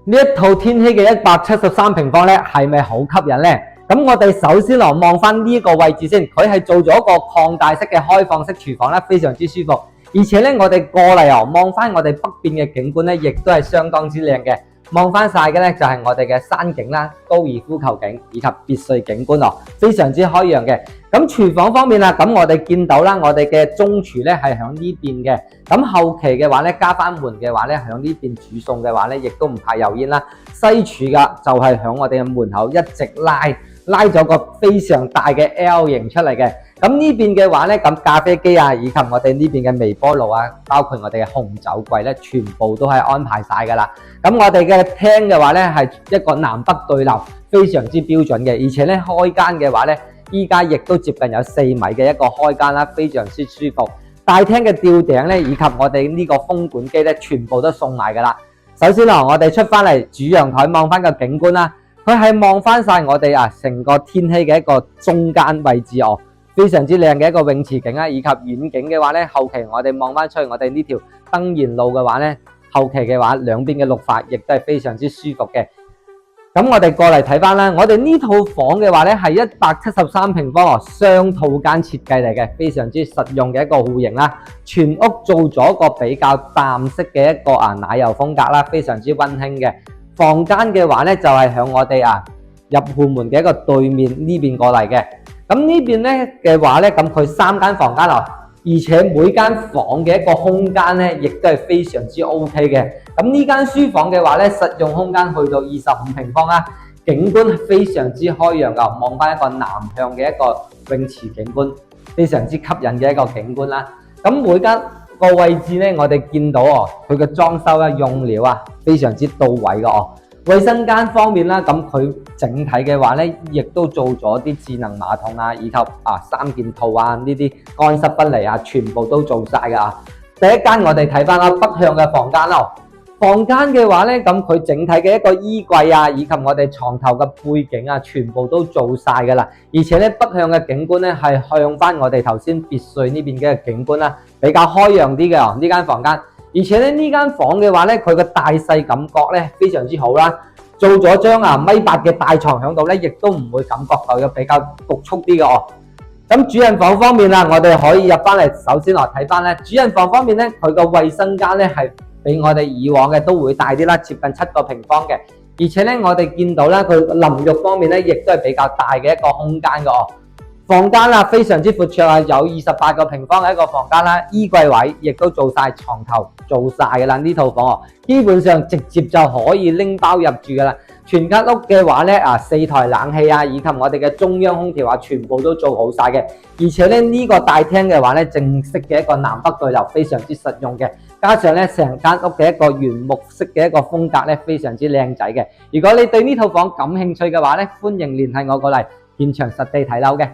呢一套天禧嘅173平方咧，係咪好吸引呢？咁我哋首先嚟望翻呢個位置先，佢係做咗一個擴大式嘅開放式廚房啦，非常之舒服。而且咧，我哋過嚟望翻我哋北邊嘅景觀咧，亦都係相當之靚嘅。望翻晒嘅咧就係我哋嘅山景啦、高爾夫球景以及別墅景觀哦，非常之開揚嘅。咁廚房方面啦，咁我哋見到啦，我哋嘅中廚咧係響呢邊嘅。咁後期嘅話咧，加翻門嘅話咧，響呢邊煮餸嘅話咧，亦都唔怕油煙啦。西廚噶就係響我哋嘅門口一直拉咗個非常大嘅 L 型出嚟嘅。咁呢邊嘅話咧，咁咖啡機啊，以及我哋呢邊嘅微波爐啊，包括我哋嘅紅酒櫃咧，全部都係安排晒噶啦。咁我哋嘅廳嘅話咧，係一個南北對流，非常之標準嘅。而且咧開間嘅話咧，依家亦都接近有4米嘅一個開間啦，非常之舒服。大廳嘅吊頂咧，以及我哋呢個風管機咧，全部都送埋噶啦。首先我哋出翻嚟主陽台望翻個景觀啦，佢係望翻晒我哋成個天禧嘅一個中間位置哦。非常之靚嘅一個泳池景啦，以及遠景嘅話咧，後期我哋望翻出去，我哋呢條登賢路嘅話咧，後期嘅話兩邊嘅綠化亦都係非常之舒服嘅。咁我哋過嚟睇翻啦，我哋呢套房嘅話咧係173平方雙套間設計嚟嘅，非常之實用嘅一個戶型啦。全屋做咗個比較淡色嘅一個奶油風格啦，非常之溫馨嘅。房間嘅話咧就係響我哋入戶門嘅一個對面呢邊過嚟嘅。咁呢邊咧嘅話咧，咁佢3間房間而且每間房嘅一個空間咧，亦都係非常之 OK 嘅。咁呢間書房嘅話咧，實用空間去到25平方啦，景觀非常之開揚噶，望翻一個南向嘅一個泳池景觀，非常之吸引嘅一個景觀啦。咁每間個位置咧，我哋見到佢嘅裝修用料非常之到位噶。衛生間方面啦，咁佢整體嘅話咧，亦都做咗啲智能馬桶以及3件套呢啲乾濕分離全部都做晒噶。第一間我哋睇翻北向嘅房間咯，房間嘅話咧，咁佢整體嘅一個衣櫃以及我哋床頭嘅背景全部都做晒噶啦。而且咧北向嘅景觀咧係向翻我哋頭先別墅呢邊嘅景觀啦，比較開揚啲嘅呢間房間。而且咧呢間房嘅話咧，佢嘅大細感覺咧非常之好啦，做咗張1.8米嘅大床喺度咧，亦都唔會感覺到有比較局促啲嘅。咁主人房方面我哋可以入翻嚟，首先睇翻咧主人房方面咧，佢個衛生間咧係比我哋以往嘅都會大啲啦，接近7個平方嘅。而且咧我哋見到咧佢淋浴方面咧，亦都係比較大嘅一個空間嘅。房間非常之闊綽有28個平方嘅一個房間啦，衣櫃位亦都做晒，床頭做晒嘅啦。呢套房基本上直接就可以拎包入住嘅啦。全間屋嘅話咧4台冷氣以及我哋嘅中央空調全部都做好晒嘅。而且咧呢個大廳嘅話咧，正式嘅一個南北對流，非常之實用嘅。加上咧成間屋嘅一個原木式嘅一個風格咧，非常之靚仔嘅。如果你對呢套房感興趣嘅話咧，歡迎聯繫我過嚟現場實地睇樓嘅。